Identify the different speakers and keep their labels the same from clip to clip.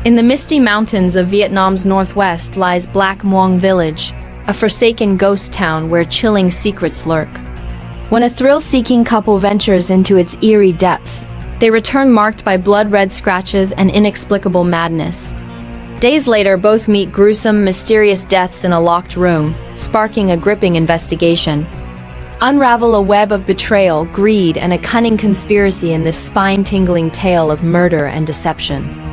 Speaker 1: In the misty mountains of Vietnam's northwest lies Black Muong Village, a forsaken ghost town where chilling secrets lurk. When a thrill-seeking couple ventures into its eerie depths, they return marked by blood-red scratches and inexplicable madness. Days later, both meet gruesome, mysterious deaths in a locked room, sparking a gripping investigation. Unravel a web of betrayal, greed, and a cunning conspiracy in this spine-tingling tale of murder and deception.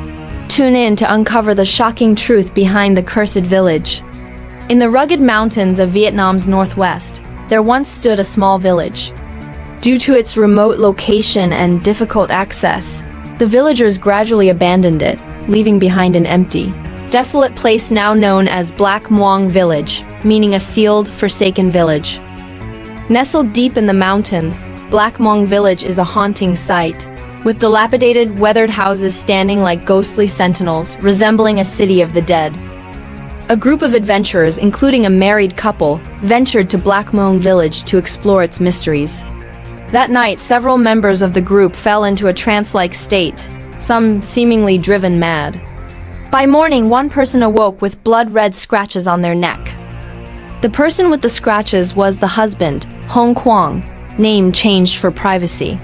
Speaker 1: Tune in to uncover the shocking truth behind the cursed village. In the rugged mountains of Vietnam's northwest, there once stood a small village. Due to its remote location and difficult access, the villagers gradually abandoned it, leaving behind an empty, desolate place now known as Black Muong Village, meaning a sealed, forsaken village. Nestled deep in the mountains, Black Muong Village is a haunting sight, with dilapidated, weathered houses standing like ghostly sentinels, resembling a city of the dead. A group of adventurers, including a married couple, ventured to Black Muong Village to explore its mysteries. That night, several members of the group fell into a trance-like state, some seemingly driven mad. By morning, one person awoke with blood-red scratches on their neck. The person with the scratches was the husband, Hong Quang, name changed for privacy.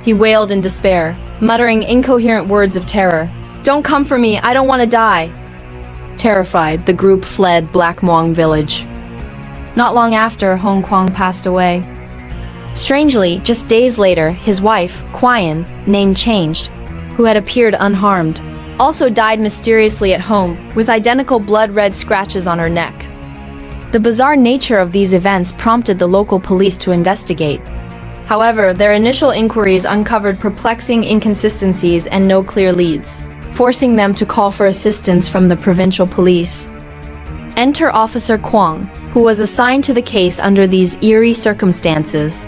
Speaker 1: He wailed in despair, muttering incoherent words of terror. "Don't come for me, I don't want to die." Terrified, the group fled Black Muong Village. Not long after, Hong Quang passed away. Strangely, just days later, his wife, Quian, name changed, who had appeared unharmed, also died mysteriously at home, with identical blood-red scratches on her neck. The bizarre nature of these events prompted the local police to investigate. However, their initial inquiries uncovered perplexing inconsistencies and no clear leads, forcing them to call for assistance from the provincial police. Enter Officer Quang, who was assigned to the case under these eerie circumstances.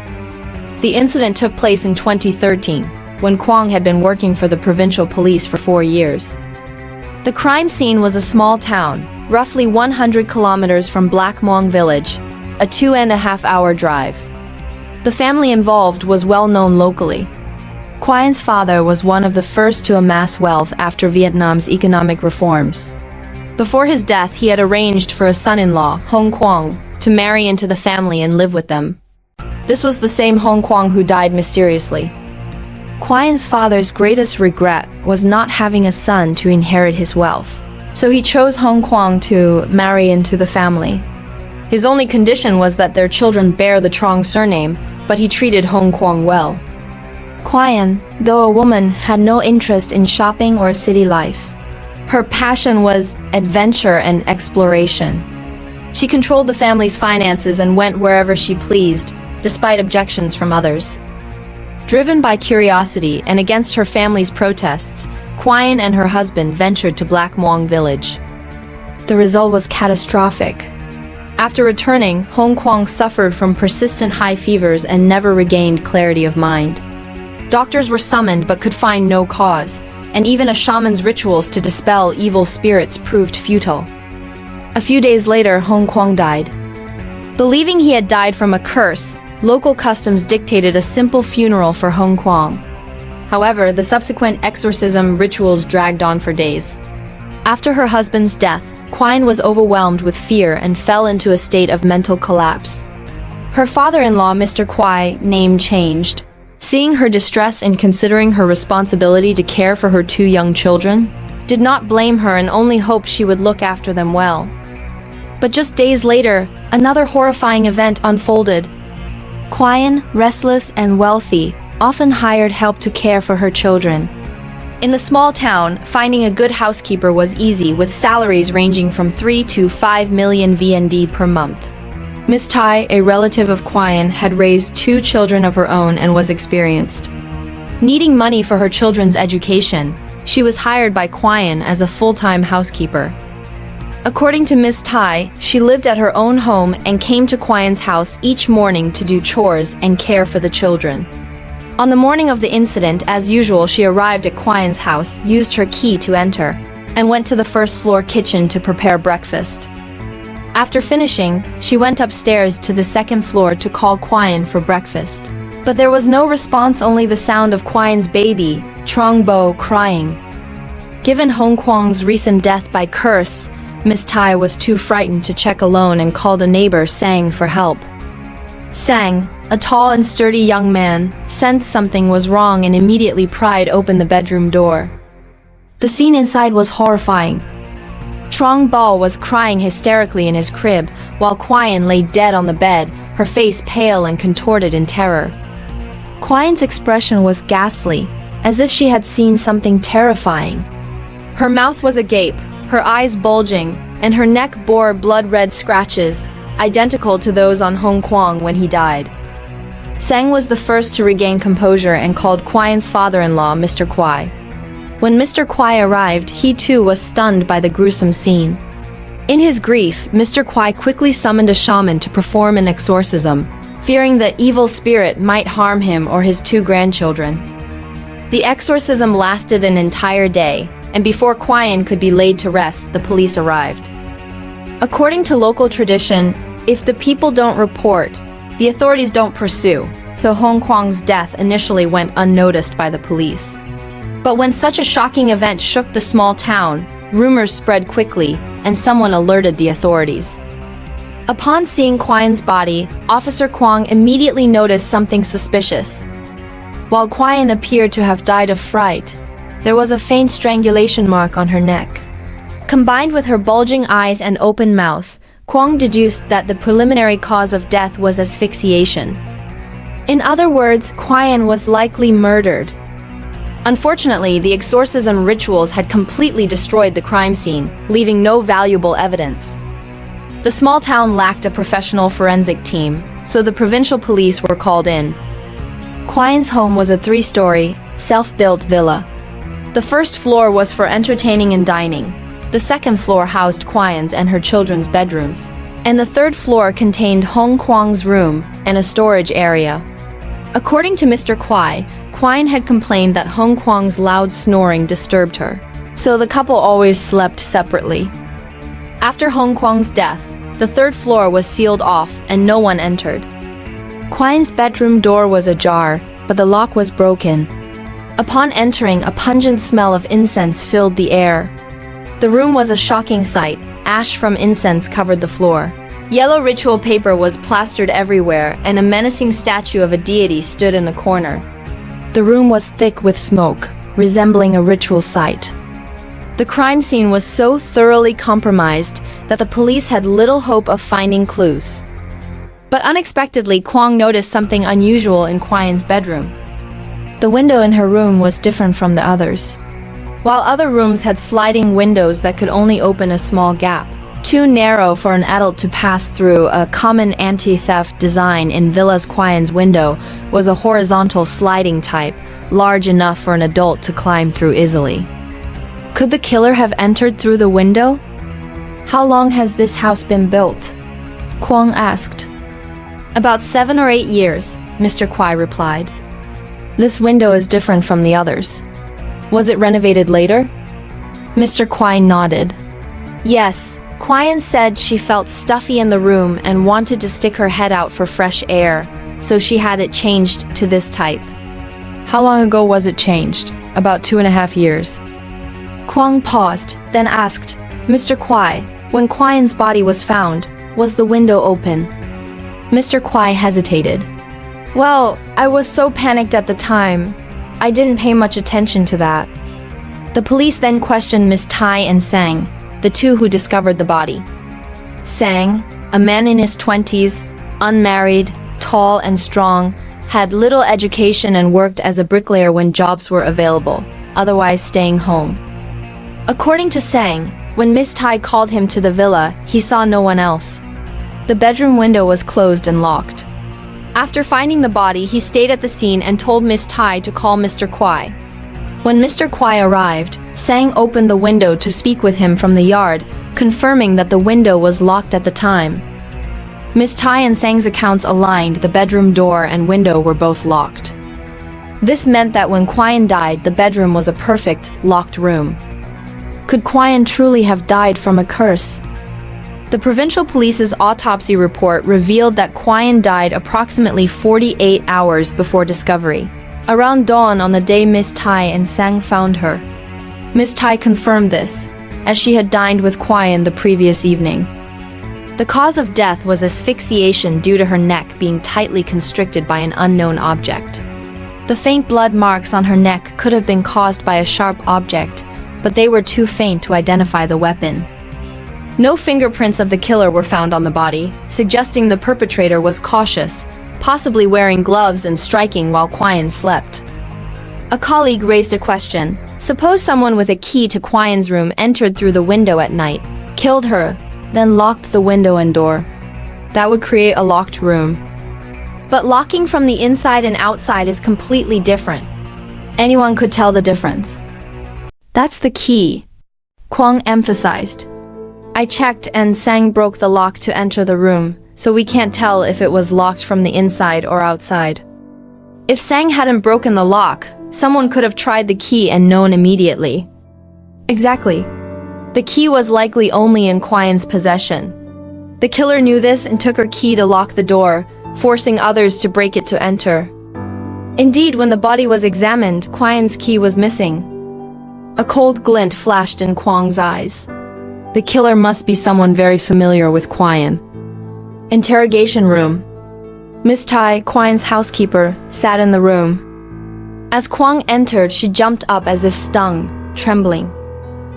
Speaker 1: The incident took place in 2013, when Quang had been working for the provincial police for 4 years. The crime scene was a small town, roughly 100 kilometers from Black Muong Village, a 2.5-hour drive. The family involved was well known locally. Quian's father was one of the first to amass wealth after Vietnam's economic reforms. Before his death, he had arranged for a son-in-law, Hong Quang, to marry into the family and live with them. This was the same Hong Quang who died mysteriously. Quian's father's greatest regret was not having a son to inherit his wealth, so he chose Hong Quang to marry into the family. His only condition was that their children bear the Trong surname, but he treated Hong Quang well. Quian, though a woman, had no interest in shopping or city life. Her passion was adventure and exploration. She controlled the family's finances and went wherever she pleased, despite objections from others. Driven by curiosity and against her family's protests, Quian and her husband ventured to Black Muong Village. The result was catastrophic. After returning, Hong Quang suffered from persistent high fevers and never regained clarity of mind. Doctors were summoned but could find no cause, and even a shaman's rituals to dispel evil spirits proved futile. A few days later, Hong Quang died. Believing he had died from a curse, local customs dictated a simple funeral for Hong Quang. However, the subsequent exorcism rituals dragged on for days. After her husband's death, Quian was overwhelmed with fear and fell into a state of mental collapse. Her father-in-law, Mr. Quai, name changed. Seeing her distress and considering her responsibility to care for her 2 young children, did not blame her and only hoped she would look after them well. But just days later, another horrifying event unfolded. Quian, restless and wealthy, often hired help to care for her children. In the small town, finding a good housekeeper was easy, with salaries ranging from 3 to 5 million VND per month. Miss Tai, a relative of Quian, had raised 2 children of her own and was experienced. Needing money for her children's education, she was hired by Quian as a full-time housekeeper. According to Miss Tai, she lived at her own home and came to Quian's house each morning to do chores and care for the children. On the morning of the incident, as usual, she arrived at Quian's house, used her key to enter, and went to the first-floor kitchen to prepare breakfast. After finishing, she went upstairs to the second floor to call Quian for breakfast. But there was no response, only the sound of Quian's baby, Trong Bo, crying. Given Hong Kwang's recent death by curse, Miss Tai was too frightened to check alone and called a neighbor, Sang, for help. Sang, a tall and sturdy young man, sensed something was wrong and immediately pried open the bedroom door. The scene inside was horrifying. Trong Bao was crying hysterically in his crib, while Quian lay dead on the bed, her face pale and contorted in terror. Quian's expression was ghastly, as if she had seen something terrifying. Her mouth was agape, her eyes bulging, and her neck bore blood-red scratches, identical to those on Hong Kwang when he died. Sang was the first to regain composure and called Quian's father-in-law Mr. Kwai. When Mr. Kwai arrived, he too was stunned by the gruesome scene. In his grief, Mr. Kwai quickly summoned a shaman to perform an exorcism, fearing the evil spirit might harm him or his 2 grandchildren. The exorcism lasted an entire day, and before Quian could be laid to rest, the police arrived. According to local tradition, if the people don't report, the authorities don't pursue, so Hong Kwang's death initially went unnoticed by the police. But when such a shocking event shook the small town, rumors spread quickly, and someone alerted the authorities. Upon seeing Quian's body, Officer Kwang immediately noticed something suspicious. While Quian appeared to have died of fright, there was a faint strangulation mark on her neck. Combined with her bulging eyes and open mouth, Kwang deduced that the preliminary cause of death was asphyxiation. In other words, Quian was likely murdered. Unfortunately, the exorcism rituals had completely destroyed the crime scene, leaving no valuable evidence. The small town lacked a professional forensic team, so the provincial police were called in. Quian's home was a 3-story, self-built villa. The first floor was for entertaining and dining. The second floor housed Quian's and her children's bedrooms. And the third floor contained Hong Kwang's room and a storage area. According to Mr. Kwai, Quian had complained that Hong Kwang's loud snoring disturbed her, so the couple always slept separately. After Hong Kwang's death, the third floor was sealed off and no one entered. Quian's bedroom door was ajar, but the lock was broken. Upon entering, a pungent smell of incense filled the air. The room was a shocking sight. Ash from incense covered the floor. Yellow ritual paper was plastered everywhere, and a menacing statue of a deity stood in the corner. The room was thick with smoke, resembling a ritual site. The crime scene was so thoroughly compromised that the police had little hope of finding clues. But unexpectedly, Kwang noticed something unusual in Quian's bedroom. The window in her room was different from the others. While other rooms had sliding windows that could only open a small gap, too narrow for an adult to pass through, a common anti-theft design in Villa's Quian's window was a horizontal sliding type, large enough for an adult to climb through easily. Could the killer have entered through the window? How long has this house been built? Kwang asked. About 7 or 8 years, Mr. Kwai replied. This window is different from the others. Was it renovated later? Mr. Kwai nodded. Yes, Quian said she felt stuffy in the room and wanted to stick her head out for fresh air, so she had it changed to this type. How long ago was it changed? About 2.5 years. Kwang paused, then asked, Mr. Kwai, when Quian's body was found, was the window open? Mr. Kwai hesitated. Well, I was so panicked at the time. I didn't pay much attention to that. The police then questioned Miss Tai and Sang, the two who discovered the body. Sang, a man in his 20s, unmarried, tall and strong, had little education and worked as a bricklayer when jobs were available, otherwise staying home. According to Sang, when Miss Tai called him to the villa, he saw no one else. The bedroom window was closed and locked. After finding the body, he stayed at the scene and told Miss Tai to call Mr. Kwai. When Mr. Kwai arrived, Sang opened the window to speak with him from the yard, confirming that the window was locked at the time. Miss Tai and Sang's accounts aligned. The bedroom door and window were both locked. This meant that when Quian died, the bedroom was a perfect, locked room. Could Quian truly have died from a curse? The provincial police's autopsy report revealed that Quian died approximately 48 hours before discovery, around dawn on the day Miss Tai and Sang found her. Miss Tai confirmed this, as she had dined with Quian the previous evening. The cause of death was asphyxiation due to her neck being tightly constricted by an unknown object. The faint blood marks on her neck could have been caused by a sharp object, but they were too faint to identify the weapon. No fingerprints of the killer were found on the body, suggesting the perpetrator was cautious, possibly wearing gloves and striking while Quian slept. A colleague raised a question. Suppose someone with a key to Quian's room entered through the window at night, killed her, then locked the window and door. That would create a locked room. But locking from the inside and outside is completely different. Anyone could tell the difference. That's the key, Kwang emphasized. I checked and Sang broke the lock to enter the room, so we can't tell if it was locked from the inside or outside. If Sang hadn't broken the lock, someone could have tried the key and known immediately. Exactly. The key was likely only in Quian's possession. The killer knew this and took her key to lock the door, forcing others to break it to enter. Indeed, when the body was examined, Quian's key was missing. A cold glint flashed in Kwang's eyes. The killer must be someone very familiar with Quian. Interrogation room. Miss Tai, Quian's housekeeper, sat in the room. As Kwang entered, she jumped up as if stung, trembling.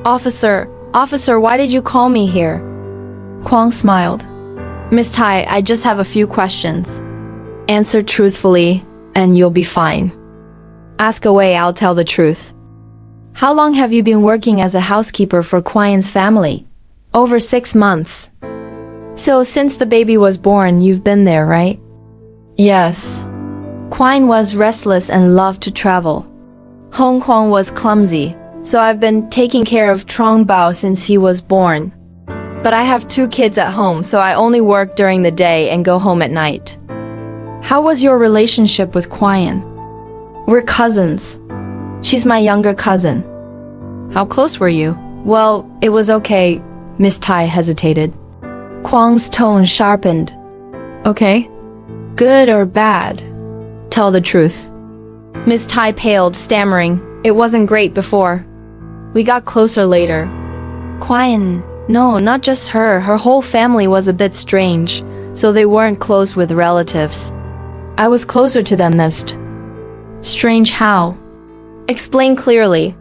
Speaker 1: Officer, why did you call me here? Kwang smiled. Miss Tai, I just have a few questions. Answer truthfully, and you'll be fine. Ask away, I'll tell the truth. How long have you been working as a housekeeper for Quian's family? Over 6 months. So since the baby was born, you've been there, right? Yes. Quian was restless and loved to travel. Hong Kwang was clumsy, so I've been taking care of Trong Bao since he was born. But I have 2 kids at home, so I only work during the day and go home at night. How was your relationship with Quian? We're cousins. She's my younger cousin. How close were you? Well, it was okay. Miss Tai hesitated. Kwang's tone sharpened. Okay. Good or bad? Tell the truth. Miss Tai paled, stammering. It wasn't great before. We got closer later. Quian, no, not just her. Her whole family was a bit strange, so they weren't close with relatives. I was closer to them next. Strange how? Explain clearly.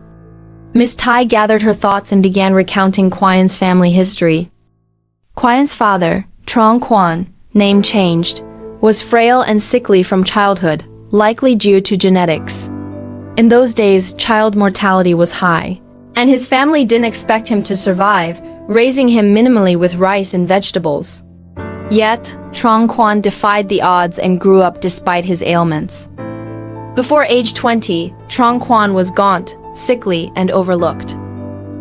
Speaker 1: Miss Tai gathered her thoughts and began recounting Quian's family history. Quian's father, Trong Quan, name changed, was frail and sickly from childhood, likely due to genetics. In those days, child mortality was high, and his family didn't expect him to survive, raising him minimally with rice and vegetables. Yet, Trong Quan defied the odds and grew up despite his ailments. Before age 20, Trong Quan was gaunt, sickly, and overlooked.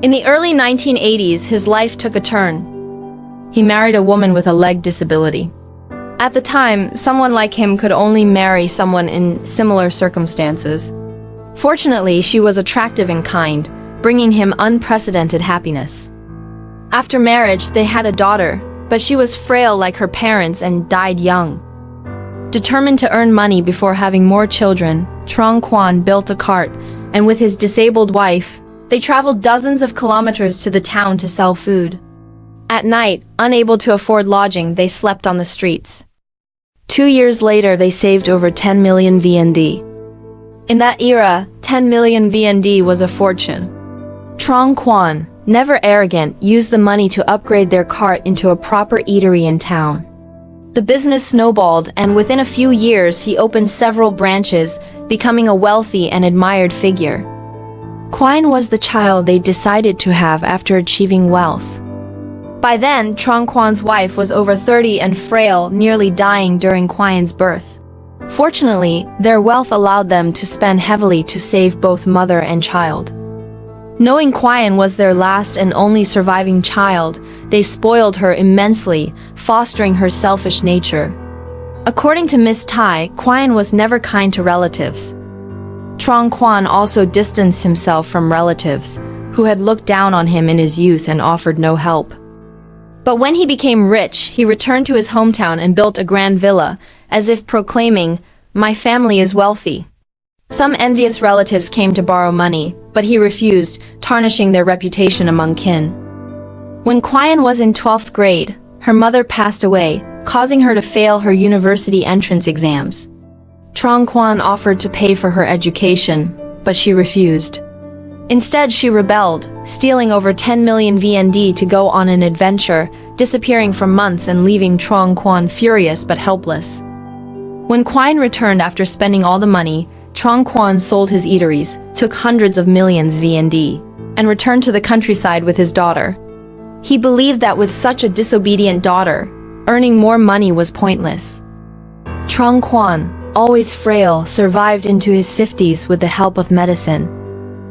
Speaker 1: In the early 1980s, his life took a turn. He married a woman with a leg disability. At the time, someone like him could only marry someone in similar circumstances. Fortunately, she was attractive and kind, bringing him unprecedented happiness. After marriage, they had a daughter, but she was frail like her parents and died young. Determined to earn money before having more children, Trong Quan built a cart, and with his disabled wife, they traveled dozens of kilometers to the town to sell food. At night, unable to afford lodging, they slept on the streets. 2 years later, they saved over 10 million VND. In that era, 10 million VND was a fortune. Trong Quan, never arrogant, used the money to upgrade their cart into a proper eatery in town. The business snowballed, and within a few years, he opened several branches, becoming a wealthy and admired figure. Quian was the child they decided to have after achieving wealth. By then, Trong Quan's wife was over 30 and frail, nearly dying during Quian's birth. Fortunately, their wealth allowed them to spend heavily to save both mother and child. Knowing Quian was their last and only surviving child, they spoiled her immensely, fostering her selfish nature. According to Miss Tai, Quian was never kind to relatives. Trong Quan also distanced himself from relatives, who had looked down on him in his youth and offered no help. But when he became rich, he returned to his hometown and built a grand villa, as if proclaiming, "My family is wealthy." Some envious relatives came to borrow money, but he refused, tarnishing their reputation among kin. When Quian was in 12th grade, her mother passed away, causing her to fail her university entrance exams. Trong Quan offered to pay for her education, but she refused. Instead, she rebelled, stealing over 10 million VND to go on an adventure, disappearing for months and leaving Trong Quan furious but helpless. When Quian returned after spending all the money, Trong Quan sold his eateries, took hundreds of millions VND, and returned to the countryside with his daughter. He believed that with such a disobedient daughter, earning more money was pointless. Trong Quan, always frail, survived into his 50s with the help of medicine.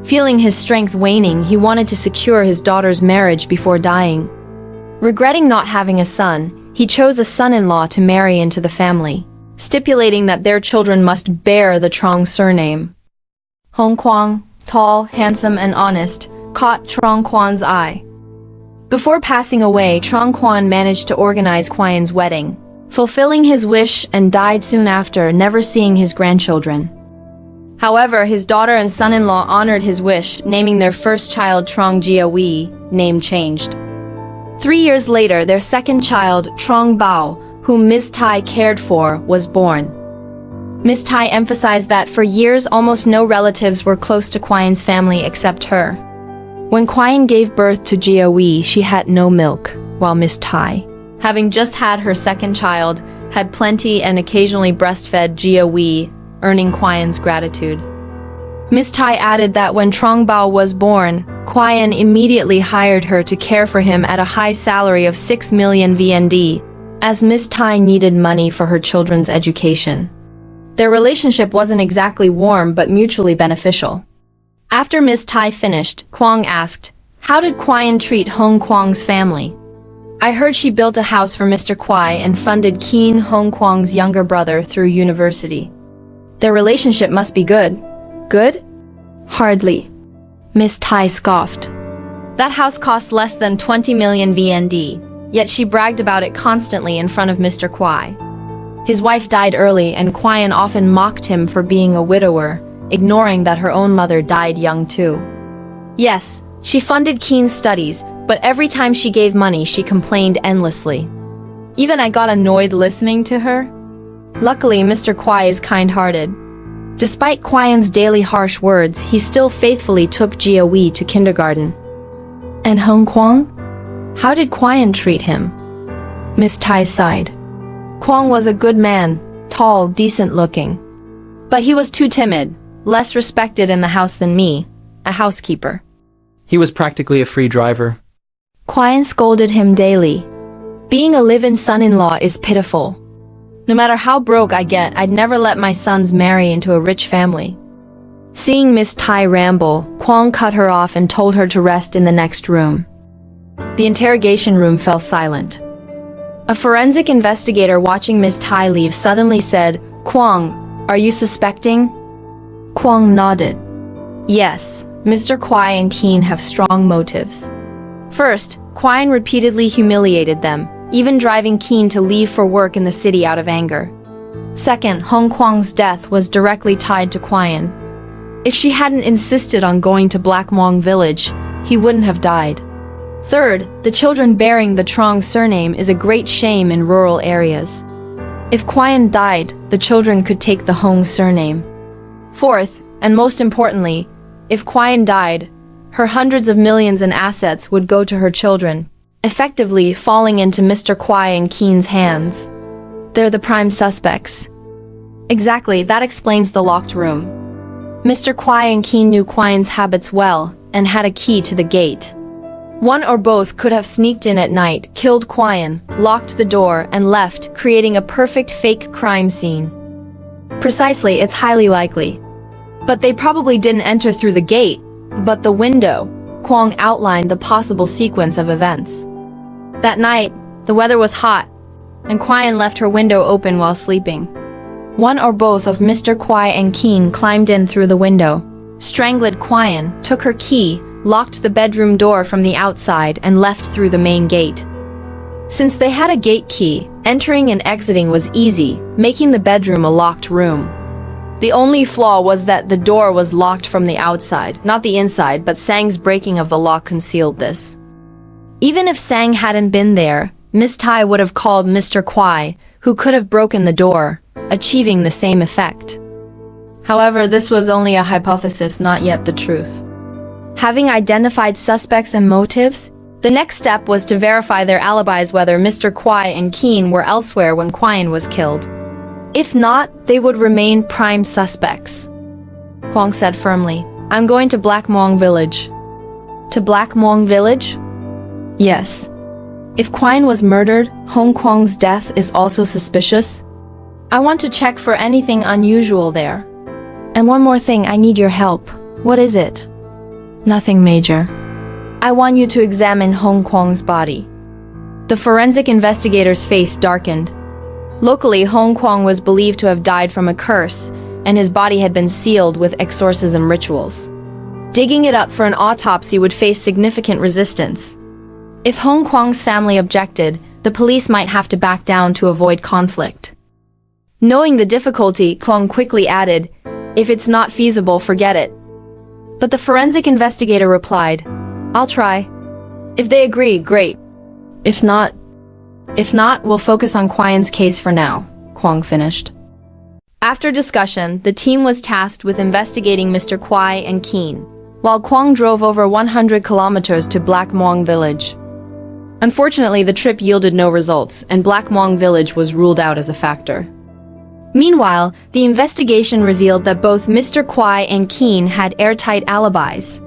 Speaker 1: Feeling his strength waning, he wanted to secure his daughter's marriage before dying. Regretting not having a son, he chose a son-in-law to marry into the family, stipulating that their children must bear the Trong surname. Hong Kwang, tall, handsome, and honest, caught Trong Quan's eye. Before passing away, Trong Quan managed to organize Quian's wedding, fulfilling his wish, and died soon after, never seeing his grandchildren. However, his daughter and son-in-law honored his wish, naming their first child Trong Jia Wei, name changed. 3 years later, their second child, Trong Bao, whom Ms. Tai cared for, was born. Ms. Tai emphasized that for years almost no relatives were close to Quian's family except her. When Quian gave birth to Jia Wei, she had no milk, while Ms. Tai, having just had her second child, had plenty and occasionally breastfed Jia Wei, earning Quian's gratitude. Ms. Tai added that when Trong Bao was born, Quian immediately hired her to care for him at a high salary of 6 million VND, as Ms. Tai needed money for her children's education. Their relationship wasn't exactly warm but mutually beneficial. After Ms. Tai finished, Kwang asked, "How did Quian treat Hong Kwang's family?" "I heard she built a house for Mr. Kwai and funded Keen Hong Kwang's younger brother through university. Their relationship must be good." "Good? Hardly." Ms. Tai scoffed. "That house cost less than 20 million VND, yet she bragged about it constantly in front of Mr. Kwai. His wife died early and Quian often mocked him for being a widower, ignoring that her own mother died young too. Yes, she funded Keen's studies, but every time she gave money she complained endlessly. Even I got annoyed listening to her." Luckily, Mr. Kwai is kind-hearted. Despite Quian's daily harsh words, he still faithfully took Jia Wei to kindergarten. "And Hong Kwang? How did Quian treat him?" Miss Tai sighed. "Kwang was a good man, tall, decent-looking. But he was too timid, less respected in the house than me, a housekeeper."
Speaker 2: He was practically a free driver.
Speaker 1: Quian scolded him daily. "Being a live-in son-in-law is pitiful. No matter how broke I get, I'd never let my sons marry into a rich family." Seeing Miss Tai ramble, Kwang cut her off and told her to rest in the next room. The interrogation room fell silent. A forensic investigator watching Miss Tai leave suddenly said, "Kwang, are you suspecting?" Kwang nodded. "Yes, Mr. Kwai and Keen have strong motives. First, Quian repeatedly humiliated them, even driving Keen to leave for work in the city out of anger. Second, Hong Kwang's death was directly tied to Quian. If she hadn't insisted on going to Blackmail village, he wouldn't have died. Third, the children bearing the Trong surname is a great shame in rural areas. If Quian died, the children could take the Hong surname. Fourth, and most importantly, if Quian died, her hundreds of millions in assets would go to her children, effectively falling into Mr. Kwai and Keen's hands. They're the prime suspects." Exactly, that explains the locked room. Mr. Kwai and Keen knew Quian's habits well, and had a key to the gate. One or both could have sneaked in at night, killed Quian, locked the door, and left, creating a perfect fake crime scene. Precisely, it's highly likely. But they probably didn't enter through the gate, but the window. Kwang outlined the possible sequence of events. That night, the weather was hot, and Quian left her window open while sleeping. One or both of Mr. Kwai and Keen climbed in through the window, strangled Quian, took her key, locked the bedroom door from the outside, and left through the main gate. Since they had a gate key, entering and exiting was easy, making the bedroom a locked room. The only flaw was that the door was locked from the outside, not the inside, but Sang's breaking of the lock concealed this. Even if Sang hadn't been there, Miss Tai would have called Mr. Kwai, who could have broken the door, achieving the same effect. However, this was only a hypothesis, not yet the truth. Having identified suspects and motives, the next step was to verify their alibis whether Mr. Kwai and Keen were elsewhere when Kwai was killed. If not, they would remain prime suspects. Kwong said firmly, "I'm going to Black Muang Village." To Black Muang Village? Yes. If Kwai was murdered, Hong Kwong's death is also suspicious. I want to check for anything unusual there. And one more thing, I need your help. What is it? Nothing major. I want you to examine Hong Kwong's body. The forensic investigator's face darkened. Locally, Hong Kwong was believed to have died from a curse, and his body had been sealed with exorcism rituals. Digging it up for an autopsy would face significant resistance. If Hong Kwong's family objected, the police might have to back down to avoid conflict. Knowing the difficulty, Kwong quickly added, "If it's not feasible, forget it." But the forensic investigator replied, "I'll try. If they agree, great. If not, we'll focus on Kwai's case for now," Kwong finished. After discussion, the team was tasked with investigating Mr. Kwai and Keen, while Kwong drove over 100 kilometers to Black Muang Village. Unfortunately, the trip yielded no results, and Black Muang Village was ruled out as a factor. Meanwhile, the investigation revealed that both Mr. Kwai and Keen had airtight alibis.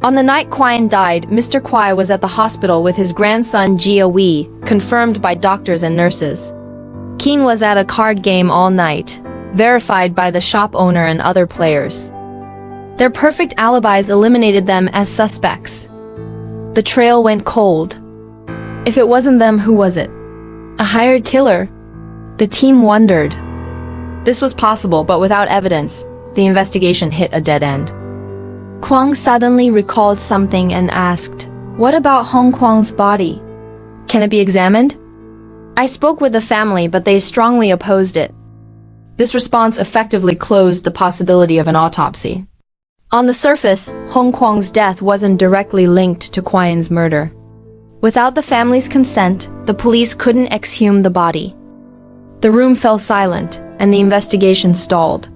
Speaker 1: On the night Kwai died, Mr. Kwai was at the hospital with his grandson Jia Wei, confirmed by doctors and nurses. Keen was at a card game all night, verified by the shop owner and other players. Their perfect alibis eliminated them as suspects. The trail went cold. If it wasn't them, who was it? A hired killer? The team wondered. This was possible, but without evidence, the investigation hit a dead end. Kwong suddenly recalled something and asked, "What about Hong Kwong's body? Can it be examined?" I spoke with the family, but they strongly opposed it. This response effectively closed the possibility of an autopsy. On the surface, Hong Kwong's death wasn't directly linked to Kwai's murder. Without the family's consent, the police couldn't exhume the body. The room fell silent, and the investigation stalled.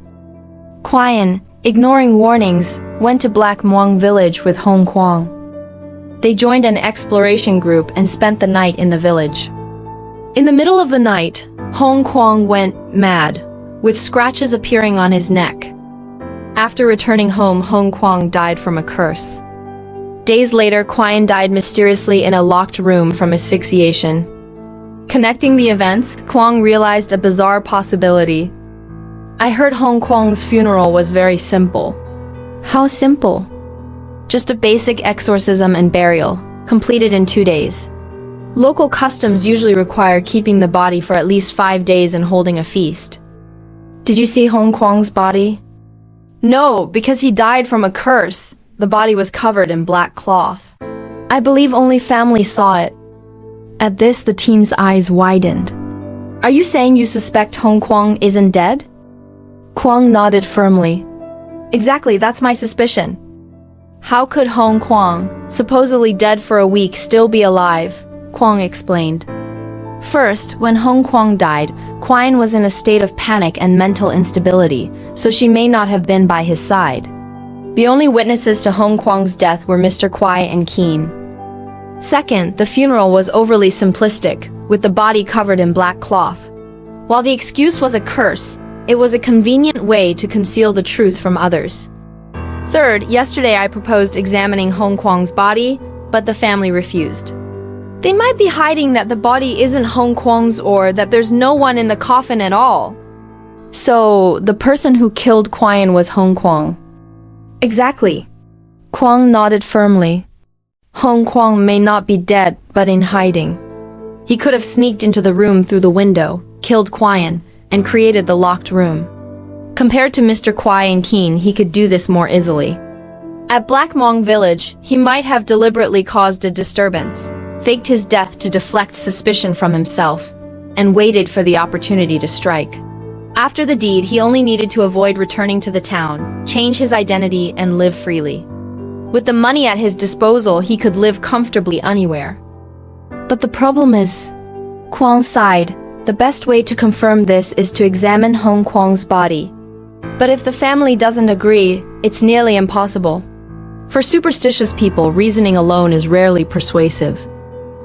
Speaker 1: Kwai, ignoring warnings, went to Black Muang Village with Hong Kwong. They joined an exploration group and spent the night in the village. In the middle of the night, Hong Kwong went mad, with scratches appearing on his neck. After returning home, Hong Kwong died from a curse. Days later, Kwai died mysteriously in a locked room from asphyxiation. Connecting the events, Kwong realized a bizarre possibility. I heard Hong Kwong's funeral was very simple. How simple? Just a basic exorcism and burial, completed in 2 days. Local customs usually require keeping the body for at least 5 days and holding a feast. Did you see Hong Kwong's body? No, because he died from a curse. The body was covered in black cloth. I believe only family saw it. At this, the team's eyes widened. Are you saying you suspect Hong Kwong isn't dead? Kwong nodded firmly. Exactly, that's my suspicion. How could Hong Kwong, supposedly dead for a week, still be alive? Kwong explained. First, when Hong Kwong died, Kwai was in a state of panic and mental instability, so she may not have been by his side. The only witnesses to Hong Kwong's death were Mr. Kwai and Keen. Second, the funeral was overly simplistic, with the body covered in black cloth. While the excuse was a curse, it was a convenient way to conceal the truth from others. Third, yesterday I proposed examining Hong Kwong's body, but the family refused. They might be hiding that the body isn't Hong Kwong's or that there's no one in the coffin at all. So, the person who killed Kwai was Hong Kwong. Exactly. Kwong nodded firmly. Hong Kwong may not be dead, but in hiding. He could have sneaked into the room through the window, killed Kwai, and created the locked room. Compared to Mr. Kwai and Keen, he could do this more easily. At Black Muang Village, he might have deliberately caused a disturbance, faked his death to deflect suspicion from himself, and waited for the opportunity to strike. After the deed, he only needed to avoid returning to the town, change his identity, and live freely. With the money at his disposal, he could live comfortably anywhere. But the problem is, Kwang sighed. The best way to confirm this is to examine Hong Kwang's body. But if the family doesn't agree, it's nearly impossible. For superstitious people, reasoning alone is rarely persuasive.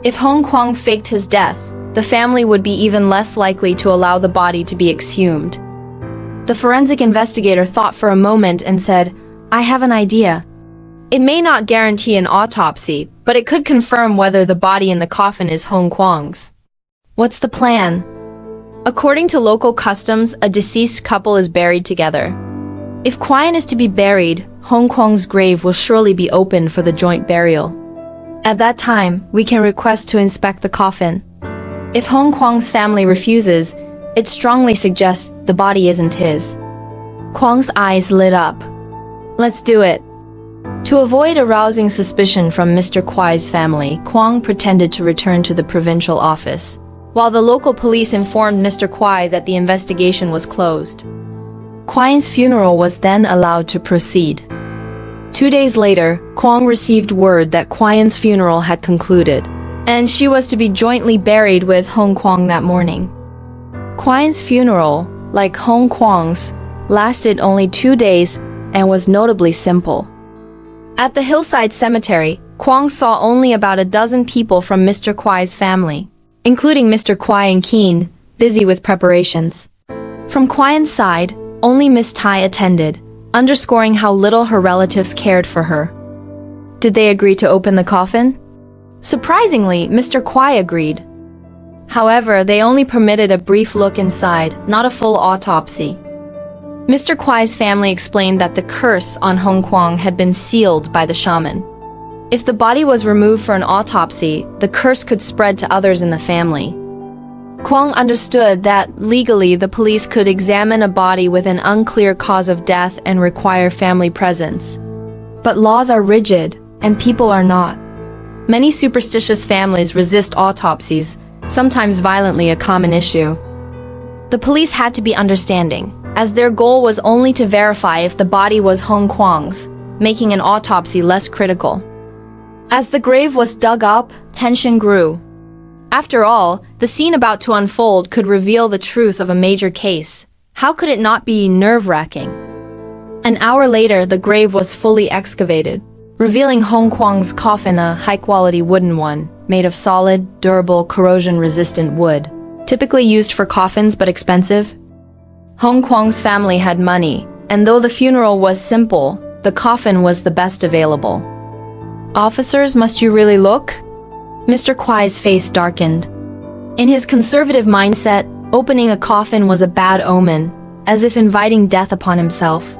Speaker 1: If Hong Kwang faked his death, the family would be even less likely to allow the body to be exhumed. The forensic investigator thought for a moment and said, "I have an idea. It may not guarantee an autopsy, but it could confirm whether the body in the coffin is Hong Kwang's." What's the plan? According to local customs, a deceased couple is buried together. If Kwang is to be buried, Hong Kwang's grave will surely be opened for the joint burial. At that time, we can request to inspect the coffin. If Hong Kwang's family refuses, it strongly suggests the body isn't his. Kwang's eyes lit up. Let's do it. To avoid arousing suspicion from Mr. Kwai's family, Kwang pretended to return to the provincial office, while the local police informed Mr. Kwai that the investigation was closed. Kwang's funeral was then allowed to proceed. 2 days later, Kwang received word that Kwang's funeral had concluded, and she was to be jointly buried with Hong Kwang that morning. Kwang's funeral, like Hong Kwang's, lasted only 2 days and was notably simple. At the hillside cemetery, Kwang saw only about a dozen people from Mr. Kwai's family, including Mr. Kwai and Keen, busy with preparations. From Kwang's side, only Miss Tai attended, underscoring how little her relatives cared for her. Did they agree to open the coffin? Surprisingly, Mr. Kwai agreed. However, they only permitted a brief look inside, not a full autopsy. Mr. Kwai's family explained that the curse on Hong Kwang had been sealed by the shaman. If the body was removed for an autopsy, the curse could spread to others in the family. Kwang understood that, legally, the police could examine a body with an unclear cause of death and require family presence. But laws are rigid, and people are not. Many superstitious families resist autopsies, sometimes violently, a common issue. The police had to be understanding, as their goal was only to verify if the body was Hong Kwang's, making an autopsy less critical. As the grave was dug up, tension grew. After all, the scene about to unfold could reveal the truth of a major case. How could it not be nerve-wracking? An hour later, the grave was fully excavated, revealing Hong Kwang's coffin, a high-quality wooden one, made of solid, durable, corrosion-resistant wood, typically used for coffins but expensive. Hong Kwang's family had money, and though the funeral was simple, the coffin was the best available. "Officers, must you really look?" Mr. Kwai's face darkened. In his conservative mindset, opening a coffin was a bad omen, as if inviting death upon himself.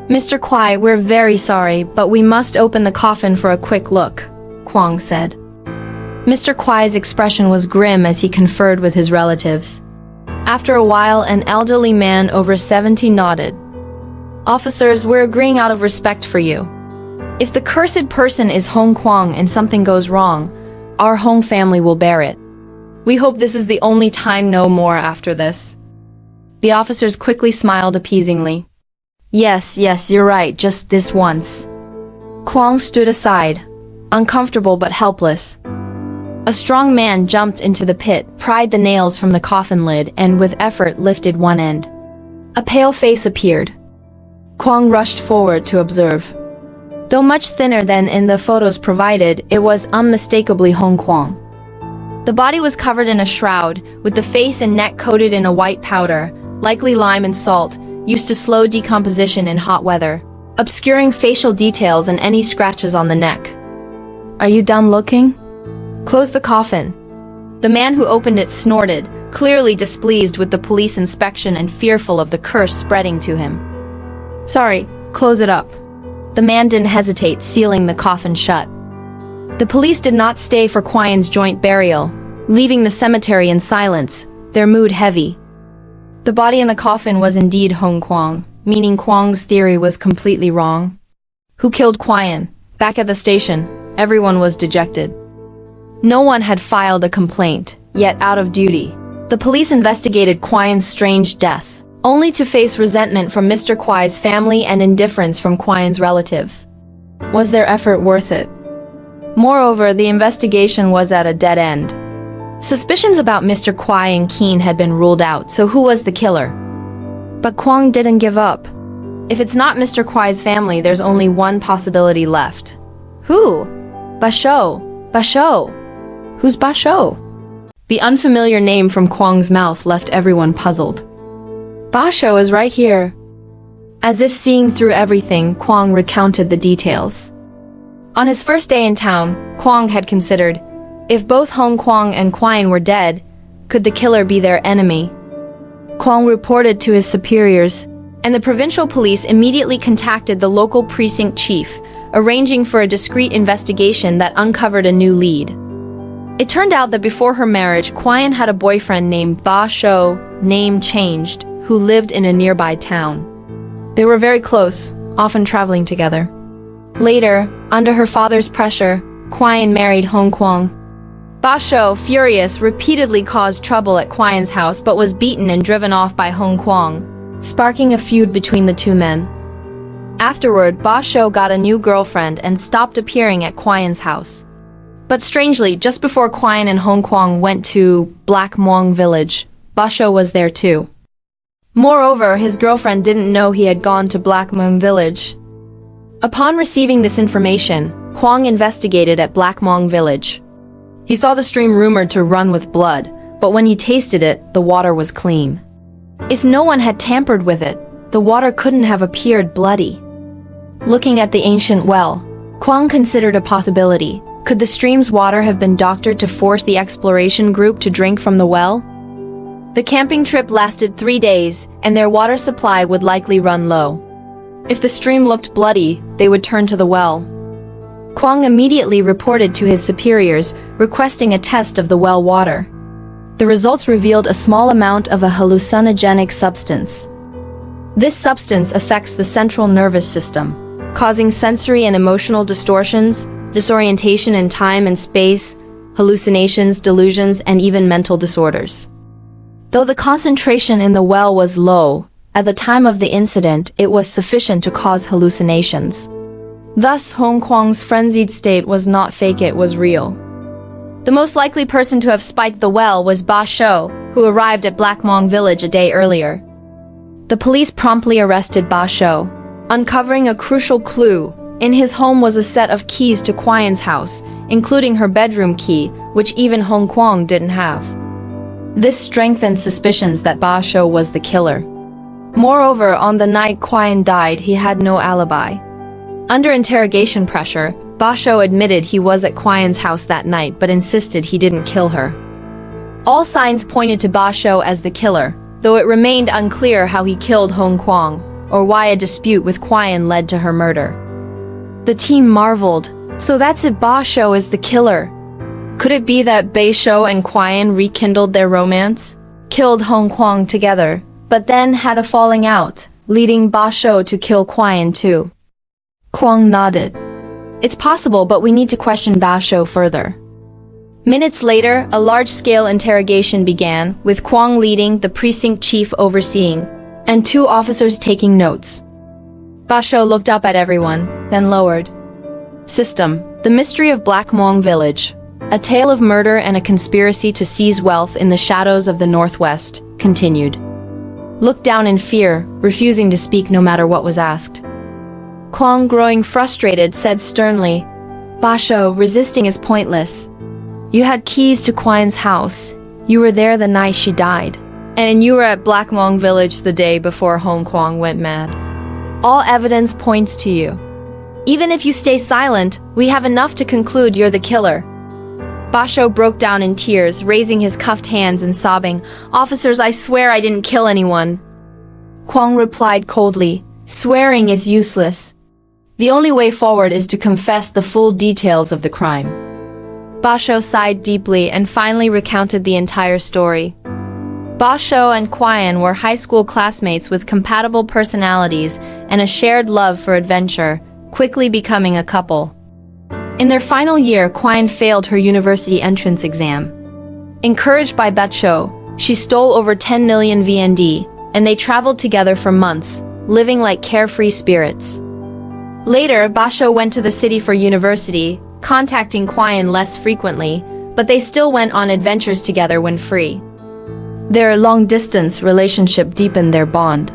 Speaker 1: "Mr. Kwai, we're very sorry, but we must open the coffin for a quick look," Kwang said. Mr. Kwai's expression was grim as he conferred with his relatives. After a while, an elderly man over 70 nodded. "Officers, we're agreeing out of respect for you. If the cursed person is Hong Kwang and something goes wrong, our Hong family will bear it. We hope this is the only time, no more after this." The officers quickly smiled appeasingly. Yes, you're right, just this once." Kwang stood aside, uncomfortable but helpless. A strong man jumped into the pit, pried the nails from the coffin lid, and with effort lifted one end. A pale face appeared. Kwang rushed forward to observe. Though much thinner than in the photos provided, it was unmistakably Hong Kwang. The body was covered in a shroud, with the face and neck coated in a white powder, likely lime and salt, used to slow decomposition in hot weather, obscuring facial details and any scratches on the neck. "Are you done looking? Close the coffin." The man who opened it snorted, clearly displeased with the police inspection and fearful of the curse spreading to him. "Sorry, close it up." The man didn't hesitate, sealing the coffin shut. The police did not stay for Kwang's joint burial, leaving the cemetery in silence, their mood heavy. The body in the coffin was indeed Hong Kwang, meaning Kwang's theory was completely wrong. Who killed Kwang? Back at the station, everyone was dejected. No one had filed a complaint, yet out of duty, the police investigated Kwang's strange death. only to face resentment from Mr. Kwai's family and indifference from Quien's relatives. Was their effort worth it? Moreover, the investigation was at a dead end. Suspicions about Mr. Kwai and Keen had been ruled out, so who was the killer? But Kwang didn't give up. If it's not Mr. Kwai's family, there's only one possibility left. Who? Basho. Basho. Who's Basho? The unfamiliar name from Kwang's mouth left everyone puzzled. Basho is right here. As if seeing through everything, Kwang recounted the details. On his first day in town, Kwang had considered, if both Hong Kwang and Quine were dead, could the killer be their enemy? Kwang reported to his superiors, and the provincial police immediately contacted the local precinct chief, arranging for a discreet investigation that uncovered a new lead. It turned out that before her marriage, Quine had a boyfriend named Ba Shou, name changed, who lived in a nearby town. They were very close, often traveling together. Later, under her father's pressure, Quine married Hong Kwang. Ba Shou, furious, repeatedly caused trouble at Quien's house but was beaten and driven off by Hong Kwang, sparking a feud between the two men. Afterward, Ba Shou got a new girlfriend and stopped appearing at Quien's house. But strangely, just before Quine and Hong Kwang went to Black Muang village, Ba Shou was there too. Moreover, his girlfriend didn't know he had gone to Black Muang village. Upon receiving this information, Kwang investigated at Black Muang village. He saw the stream rumored to run with blood, but when he tasted it, the water was clean. If no one had tampered with it, the water couldn't have appeared bloody. Looking at the ancient well, Kwang considered a possibility. Could the stream's water have been doctored to force the exploration group to drink from the well? The camping trip lasted 3 days, and their water supply would likely run low. If the stream looked bloody, they would turn to the well. Kwang immediately reported to his superiors, requesting a test of the well water. The results revealed a small amount of a hallucinogenic substance. This substance affects the central nervous system, causing sensory and emotional distortions, disorientation in time and space, hallucinations, delusions, and even mental disorders. Though the concentration in the well was low, at the time of the incident, it was sufficient to cause hallucinations. Thus, Hong Kwang's frenzied state was not fake, it was real. The most likely person to have spiked the well was Ba Shou, who arrived at Black Muang village a day earlier. The police promptly arrested Ba Shou, uncovering a crucial clue. In his home was a set of keys to Quien's house, including her bedroom key, which even Hong Kwang didn't have. This strengthened suspicions that Ba Shou was the killer. Moreover, on the night Quien died, he had no alibi. Under interrogation pressure, Ba Shou admitted he was at Quien's house that night but insisted he didn't kill her. All signs pointed to Ba Shou as the killer, though it remained unclear how he killed Hong Kwang, or why a dispute with Quien led to her murder. The team marveled. So that's it, Ba Shou is the killer. Could it be that Bei Shou and Quien rekindled their romance, killed Hong Kwang together, but then had a falling out, leading Ba Shou to kill Quien too? Kwang nodded. It's possible, but we need to question Ba Shou further. Minutes later, a large-scale interrogation began, with Kwang leading, the precinct chief overseeing, and 2 officers taking notes. Ba Shou looked up at everyone, then lowered. System: The Mystery of Black Muang Village. A tale of murder and a conspiracy to seize wealth in the shadows of the Northwest, continued. Looked down in fear, refusing to speak no matter what was asked. Kwang, growing frustrated, said sternly, Ba Shou, resisting is pointless. You had keys to Quien's house. You were there the night she died. And you were at Black Muang Village the day before Hong Kwang went mad. All evidence points to you. Even if you stay silent, we have enough to conclude you're the killer. Ba Shou broke down in tears, raising his cuffed hands and sobbing, Officers, I swear I didn't kill anyone. Kwang replied coldly, Swearing is useless. The only way forward is to confess the full details of the crime. Ba Shou sighed deeply and finally recounted the entire story. Ba Shou and Quien were high school classmates with compatible personalities and a shared love for adventure, quickly becoming a couple. In their final year, Quien failed her university entrance exam. Encouraged by Ba Shou, she stole over 10 million VND, and they traveled together for months, living like carefree spirits. Later, Basho went to the city for university, contacting Quian less frequently, but they still went on adventures together when free. Their long-distance relationship deepened their bond.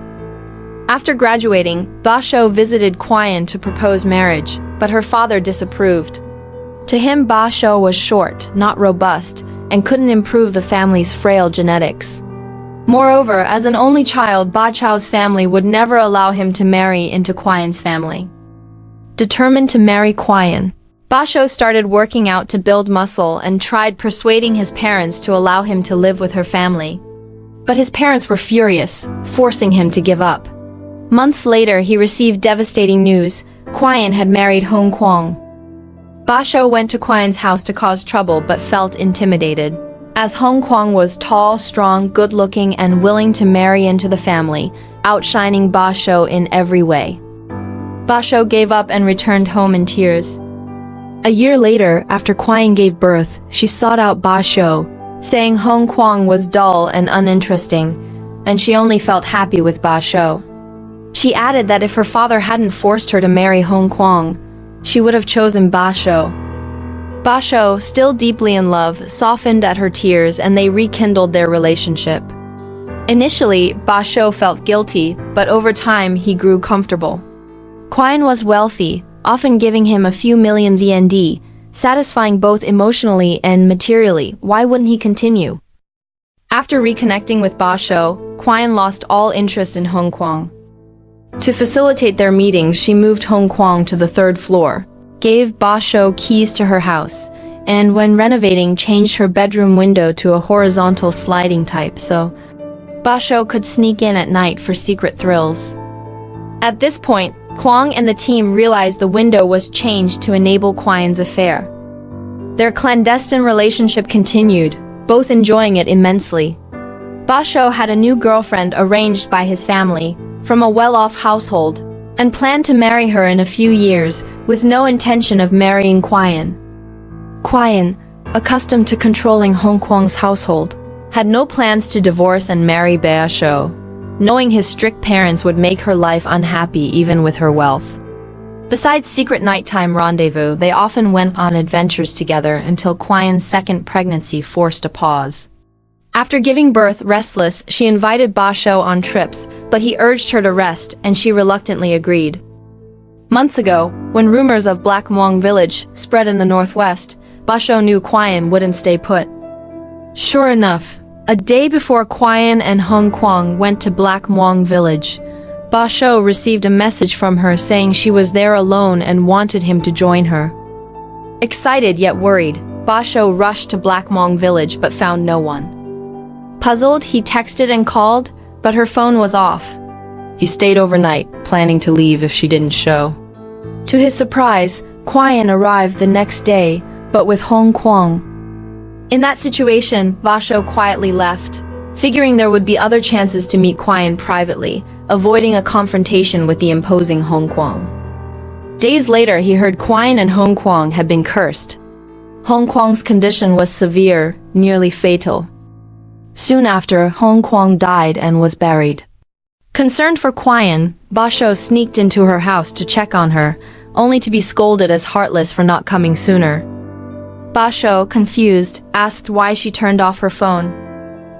Speaker 1: After graduating, Basho visited Quian to propose marriage, but her father disapproved. To him, Basho was short, not robust, and couldn't improve the family's frail genetics. Moreover, as an only child, Bacho's family would never allow him to marry into Quian's family. Determined to marry Quian, Basho started working out to build muscle and tried persuading his parents to allow him to live with her family. But his parents were furious, forcing him to give up. Months later, he received devastating news. Quian had married Hong Kwang. Basho went to Quian's house to cause trouble but felt intimidated, as Hong Kwang was tall, strong, good-looking, and willing to marry into the family, outshining Basho in every way. Basho gave up and returned home in tears. A year later, after Quian gave birth, she sought out Basho, saying Hong Kwang was dull and uninteresting, and she only felt happy with Basho. She added that if her father hadn't forced her to marry Hong Kwang, she would have chosen Basho. Basho, still deeply in love, softened at her tears and they rekindled their relationship. Initially, Basho felt guilty, but over time he grew comfortable. Quian was wealthy, often giving him a few million VND, satisfying both emotionally and materially. Why wouldn't he continue? After reconnecting with Basho, Quian lost all interest in Hong Kwang. To facilitate their meetings, she moved Hong Kwang to the third floor, gave Basho keys to her house, and when renovating changed her bedroom window to a horizontal sliding type so Basho could sneak in at night for secret thrills. At this point, Kwang and the team realized the window was changed to enable Quian's affair. Their clandestine relationship continued, both enjoying it immensely. Basho had a new girlfriend arranged by his family, from a well-off household, and planned to marry her in a few years, with no intention of marrying Quian. Quian, accustomed to controlling Hong Kwang's household, had no plans to divorce and marry Basho, knowing his strict parents would make her life unhappy even with her wealth. Besides secret nighttime rendezvous, they often went on adventures together until Quian's second pregnancy forced a pause. After giving birth, restless, she invited Basho on trips, but he urged her to rest, and she reluctantly agreed. Months ago, when rumors of Black Muang village spread in the northwest, Basho knew Quian wouldn't stay put. Sure enough, a day before Quian and Hong Kwang went to Black Muang village, Basho received a message from her saying she was there alone and wanted him to join her. Excited yet worried, Basho rushed to Black Muang village but found no one. Puzzled, he texted and called, but her phone was off. He stayed overnight, planning to leave if she didn't show. To his surprise, Quian arrived the next day, but with Hong Kwang. In that situation, Basho quietly left, figuring there would be other chances to meet Quian privately, avoiding a confrontation with the imposing Hong Kwang. Days later, he heard Quian and Hong Kwang had been cursed. Hong Kwang's condition was severe, nearly fatal. Soon after, Hong Kwang died and was buried. Concerned for Quian, Basho sneaked into her house to check on her, only to be scolded as heartless for not coming sooner. Basho, confused, asked why she turned off her phone.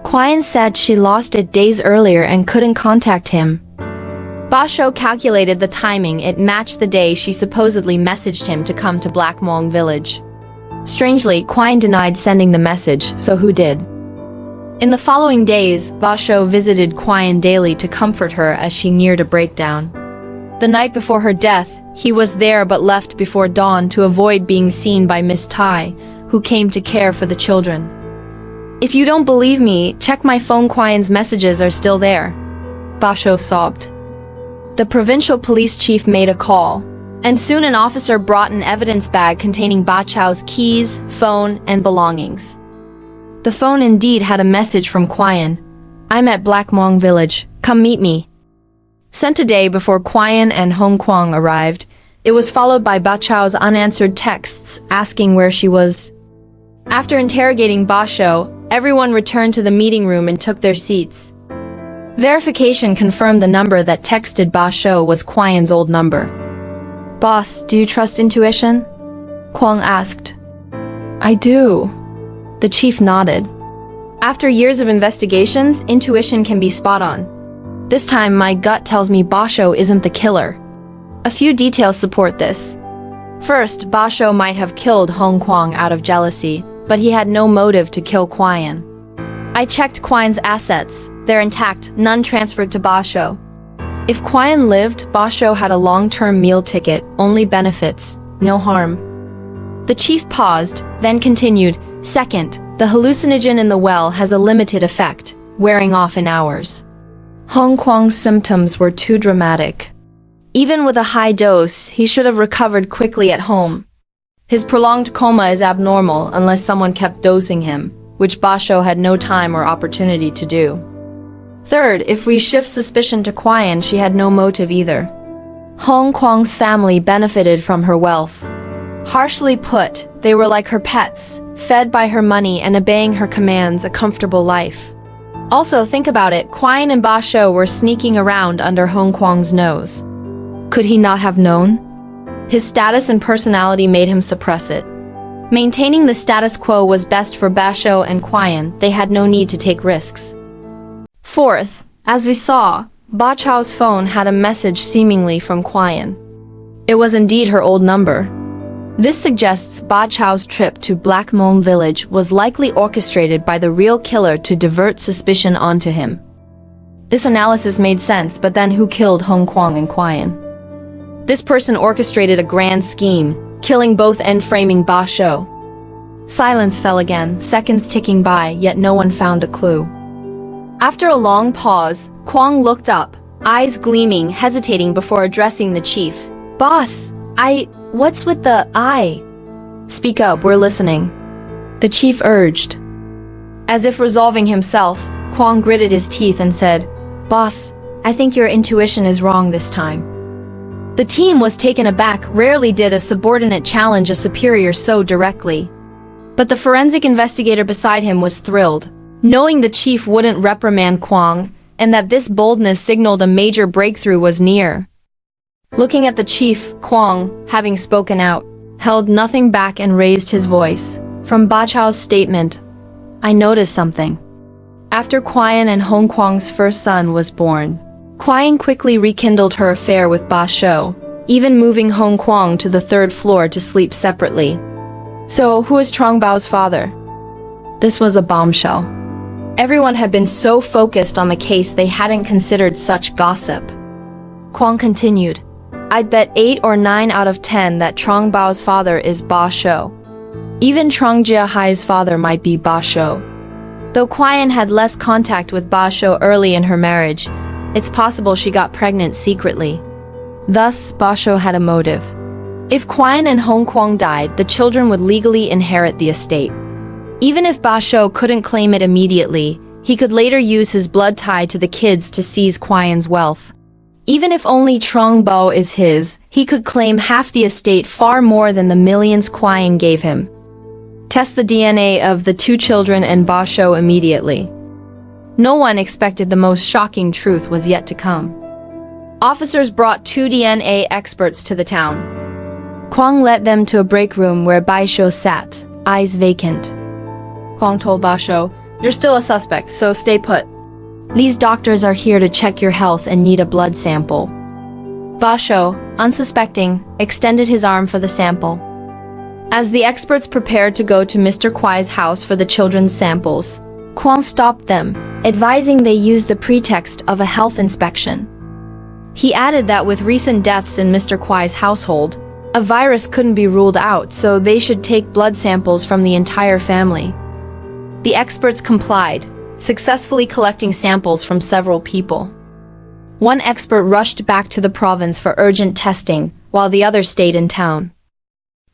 Speaker 1: Quian said she lost it days earlier and couldn't contact him. Basho calculated the timing. It matched the day she supposedly messaged him to come to Black Muang village. Strangely, Quian denied sending the message, so who did? In the following days, Basho visited Quian daily to comfort her as she neared a breakdown. The night before her death, he was there but left before dawn to avoid being seen by Miss Tai, who came to care for the children. If you don't believe me, check my phone. Quian's messages are still there. Basho sobbed. The provincial police chief made a call, and soon an officer brought an evidence bag containing Bacho's keys, phone, and belongings. The phone indeed had a message from Quian. I'm at Black Muang village, come meet me. Sent a day before Quian and Hong Kwang arrived, it was followed by Bacho's unanswered texts asking where she was. After interrogating Basho, everyone returned to the meeting room and took their seats. Verification confirmed the number that texted Ba Shou was Qian's old number. "Boss, do you trust intuition?" Kwang asked. "I do." The chief nodded. "After years of investigations, intuition can be spot on. This time, my gut tells me Ba Shou isn't the killer. A few details support this. First, Ba Shou might have killed Hong Kwang out of jealousy, but he had no motive to kill Qian. I checked Qian's assets. They're intact, none transferred to Ba Shou. If Qian lived, Ba Shou had a long-term meal ticket, only benefits, no harm." The chief paused, then continued, "Second, the hallucinogen in the well has a limited effect, wearing off in hours. Hong Kwang's symptoms were too dramatic. Even with a high dose, he should have recovered quickly at home. His prolonged coma is abnormal unless someone kept dosing him, which Ba Shou had no time or opportunity to do. Third, if we shift suspicion to Qian, she had no motive either. Hong Kwang's family benefited from her wealth. Harshly put, they were like her pets, fed by her money and obeying her commands, a comfortable life. Also, think about it, Qian and Ba Shou were sneaking around under Hong Kwang's nose. Could he not have known? His status and personality made him suppress it. Maintaining the status quo was best for Ba Shou and Qian. They had no need to take risks. Fourth, as we saw, Ba Chow's phone had a message seemingly from Qian. It was indeed her old number. This suggests Ba Chow's trip to Blackmail village was likely orchestrated by the real killer to divert suspicion onto him. This analysis made sense, but then who killed Hong Kwang and Qian? This person orchestrated a grand scheme, killing both and framing Ba Shou. Silence fell again, seconds ticking by, yet no one found a clue. After a long pause, Kwang looked up, eyes gleaming, hesitating before addressing the chief. "Boss, what's with the I?" "Speak up, we're listening," the chief urged. As if resolving himself, Kwang gritted his teeth and said, "Boss, I think your intuition is wrong this time." The team was taken aback. Rarely did a subordinate challenge a superior so directly. But the forensic investigator beside him was thrilled, knowing the chief wouldn't reprimand Kwang, and that this boldness signaled a major breakthrough was near. Looking at the chief, Kwang, having spoken out, held nothing back and raised his voice. From Ba Chow's statement, "I noticed something. After Qian and Hong Kwang's first son was born, Qian quickly rekindled her affair with Ba Shou, even moving Hong Kwang to the third floor to sleep separately. So, who is Trong Bao's father?" This was a bombshell. Everyone had been so focused on the case they hadn't considered such gossip. Kwang continued, "I'd bet 8 or 9 out of 10 that Trong Bao's father is Ba Shou. Even Trong Jia Hai's father might be Ba Shou. Though Qian had less contact with Ba Shou early in her marriage, it's possible she got pregnant secretly. Thus, Ba Shou had a motive. If Qian and Hong Kwang died, the children would legally inherit the estate. Even if Ba Shou couldn't claim it immediately, he could later use his blood tie to the kids to seize Qian's wealth. Even if only Trong Bao is his, he could claim half the estate, far more than the millions Qian gave him. Test the DNA of the 2 children and Ba Shou immediately. No one expected the most shocking truth was yet to come. Officers brought 2 DNA experts to the town. Kwang led them to a break room where Ba Shou sat, eyes vacant. Kwang told Ba Shou, "You're still a suspect, so stay put. These doctors are here to check your health and need a blood sample." Ba Shou, unsuspecting, extended his arm for the sample. As the experts prepared to go to Mr. Kwai's house for the children's samples, Kwang stopped them, advising they use the pretext of a health inspection. He added that with recent deaths in Mr. Kwai's household, a virus couldn't be ruled out, so they should take blood samples from the entire family. The experts complied, successfully collecting samples from several people. One expert rushed back to the province for urgent testing, while the other stayed in town.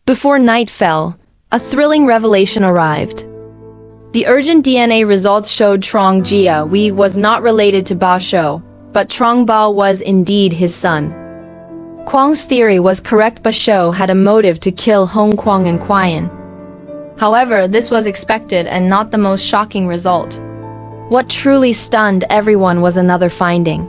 Speaker 1: Before night fell, a thrilling revelation arrived. The urgent DNA results showed Trong Jia Wei was not related to Ba Shou, but Trong Bao was indeed his son. Kwang's theory was correct. Ba Shou had a motive to kill Hong Kwang and Qian. However, this was expected and not the most shocking result. What truly stunned everyone was another finding.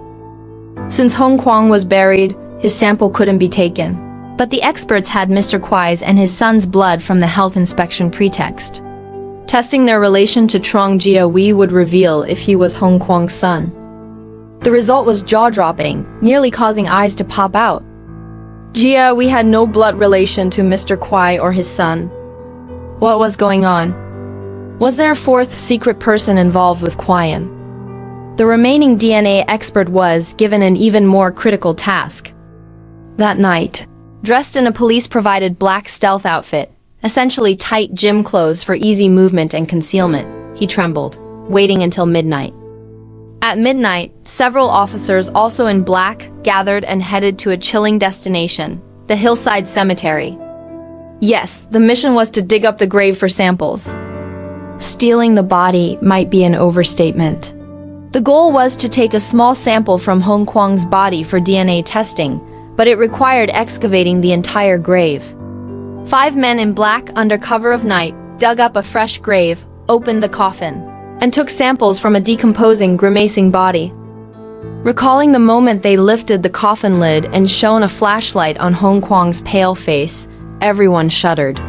Speaker 1: Since Hong Kwang was buried, his sample couldn't be taken. But the experts had Mr. Kwai's and his son's blood from the health inspection pretext. Testing their relation to Trong Jia-wee would reveal if he was Hong Kwang's son. The result was jaw-dropping, nearly causing eyes to pop out. Jia-wee had no blood relation to Mr. Kwai or his son. What was going on? Was there a fourth secret person involved with Kwaian? The remaining DNA expert was given an even more critical task. That night, dressed in a police-provided black stealth outfit, essentially tight gym clothes for easy movement and concealment, he trembled, waiting until midnight. At midnight, several officers also in black gathered and headed to a chilling destination, the hillside cemetery. Yes, the mission was to dig up the grave for samples. Stealing the body might be an overstatement. The goal was to take a small sample from Hong Kwang's body for DNA testing, but it required excavating the entire grave. 5 men in black under cover of night dug up a fresh grave, opened the coffin, and took samples from a decomposing, grimacing body. Recalling the moment they lifted the coffin lid and shone a flashlight on Hong Kwang's pale face, everyone shuddered.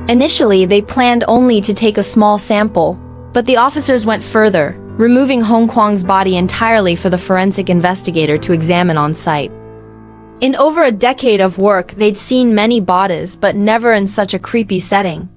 Speaker 1: Initially, they planned only to take a small sample, but the officers went further, removing Hong Kwang's body entirely for the forensic investigator to examine on site. In over a decade of work, they'd seen many bodies, but never in such a creepy setting.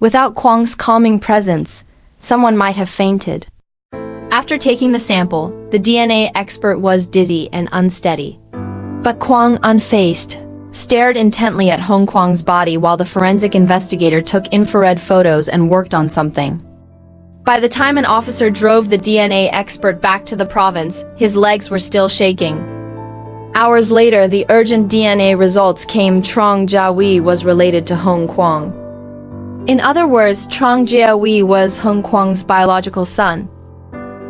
Speaker 1: Without Kwang's calming presence, someone might have fainted. After taking the sample, the DNA expert was dizzy and unsteady. But Kwang, unfazed, stared intently at Hong Kwang's body while the forensic investigator took infrared photos and worked on something. By the time an officer drove the DNA expert back to the province, his legs were still shaking. Hours later, the urgent DNA results came. Trong Jia-wee was related to Hong Kwang. In other words, Trong Jia-wee was Hong Kwang's biological son.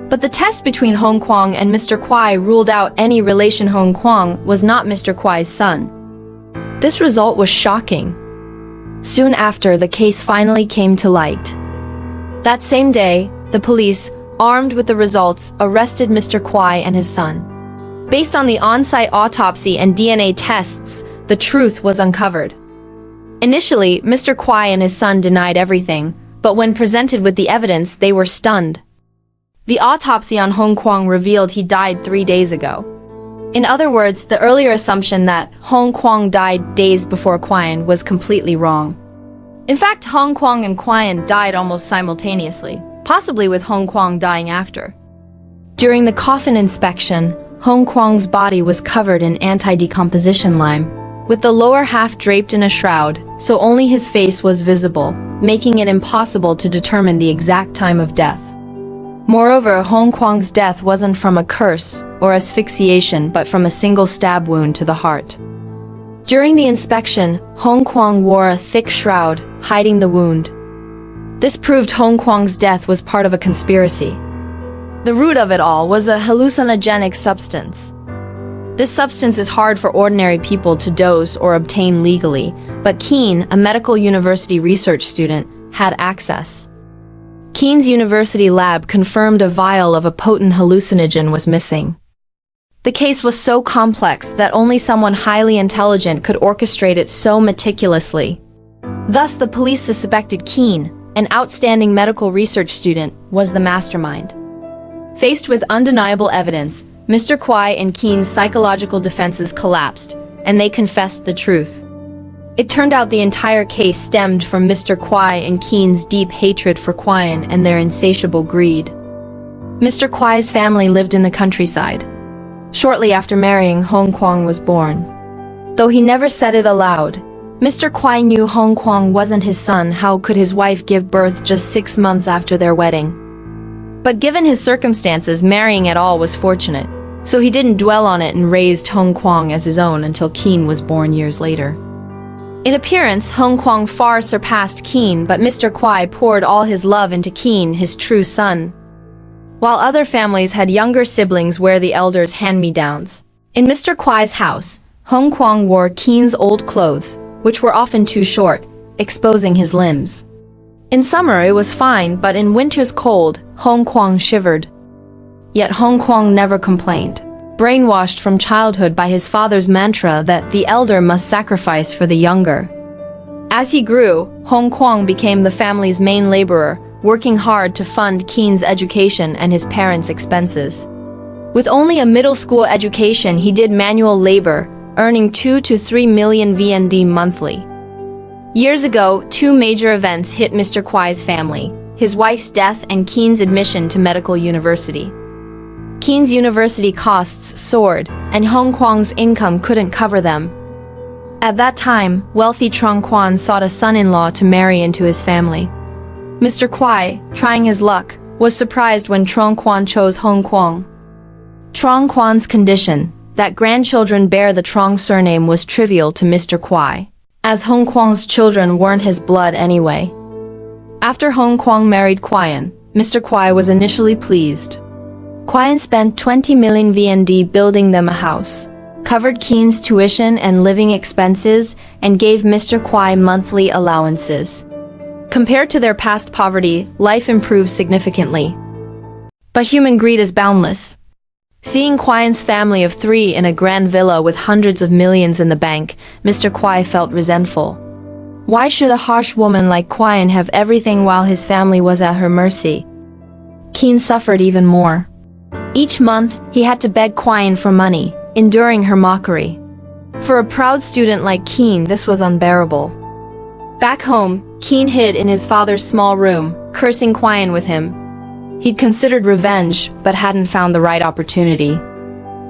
Speaker 1: But the test between Hong Kwang and Mr. Kwai ruled out any relation. Hong Kwang was not Mr. Kwai's son. This result was shocking. Soon after, the case finally came to light. That same day, the police, armed with the results, arrested Mr. Kwai and his son. Based on the on-site autopsy and DNA tests, the truth was uncovered. Initially, Mr. Kwai and his son denied everything, but when presented with the evidence, they were stunned. The autopsy on Hong Kwang revealed he died 3 days ago. In other words, the earlier assumption that Hong Kwang died days before Kwaian was completely wrong. In fact, Hong Kwang and Kwaian died almost simultaneously, possibly with Hong Kwang dying after. During the coffin inspection, Hong Kwang's body was covered in anti-decomposition lime, with the lower half draped in a shroud, so only his face was visible, making it impossible to determine the exact time of death. Moreover, Hong Kwang's death wasn't from a curse or asphyxiation but from a single stab wound to the heart. During the inspection, Hong Kwang wore a thick shroud, hiding the wound. This proved Hong Kwang's death was part of a conspiracy. The root of it all was a hallucinogenic substance. This substance is hard for ordinary people to dose or obtain legally, but Keen, a medical university research student, had access. Keen's university lab confirmed a vial of a potent hallucinogen was missing. The case was so complex that only someone highly intelligent could orchestrate it so meticulously. Thus, the police suspected Keen, an outstanding medical research student, was the mastermind. Faced with undeniable evidence, Mr. Kwai and Keen's psychological defenses collapsed, and they confessed the truth. It turned out the entire case stemmed from Mr. Kwai and Keen's deep hatred for Kwaian and their insatiable greed. Mr. Kwai's family lived in the countryside. Shortly after marrying, Hong Kwang was born. Though he never said it aloud, Mr. Kwai knew Hong Kwang wasn't his son. How could his wife give birth just 6 months after their wedding? But given his circumstances, marrying at all was fortunate, so he didn't dwell on it and raised Hong Kwang as his own until Keen was born years later. In appearance, Hong Kwang far surpassed Keen, but Mr. Kwai poured all his love into Keen, his true son. While other families had younger siblings wear the elders' hand-me-downs, in Mr. Kwai's house, Hong Kwang wore Keen's old clothes, which were often too short, exposing his limbs. In summer it was fine, but in winter's cold, Hong Kwang shivered. Yet Hong Kwang never complained, brainwashed from childhood by his father's mantra that the elder must sacrifice for the younger. As he grew, Hong Kwang became the family's main laborer, working hard to fund Keen's education and his parents' expenses. With only a middle school education, he did manual labor, earning 2 to 3 million VND monthly. Years ago, two major events hit Mr. Kwai's family: his wife's death and Keen's admission to medical university. Keen's university costs soared, and Hong Kwang's income couldn't cover them. At that time, wealthy Trong Quan sought a son-in-law to marry into his family. Mr. Kwai, trying his luck, was surprised when Trong Quan chose Hong Kwang. Trong Quan's condition, that grandchildren bear the Trong surname, was trivial to Mr. Kwai, as Hong Kwang's children weren't his blood anyway. After Hong Kwang married Quian, Mr. Kwai was initially pleased. Quian spent 20 million VND building them a house, covered Keen's tuition and living expenses, and gave Mr. Kwai monthly allowances. Compared to their past poverty, life improved significantly. But human greed is boundless. Seeing Quian's family of 3 in a grand villa with hundreds of millions in the bank, Mr. Kwai felt resentful. Why should a harsh woman like Quian have everything while his family was at her mercy? Keen suffered even more. Each month, he had to beg Quian for money, enduring her mockery. For a proud student like Keen, this was unbearable. Back home, Keen hid in his father's small room, cursing Quian with him. He'd considered revenge, but hadn't found the right opportunity.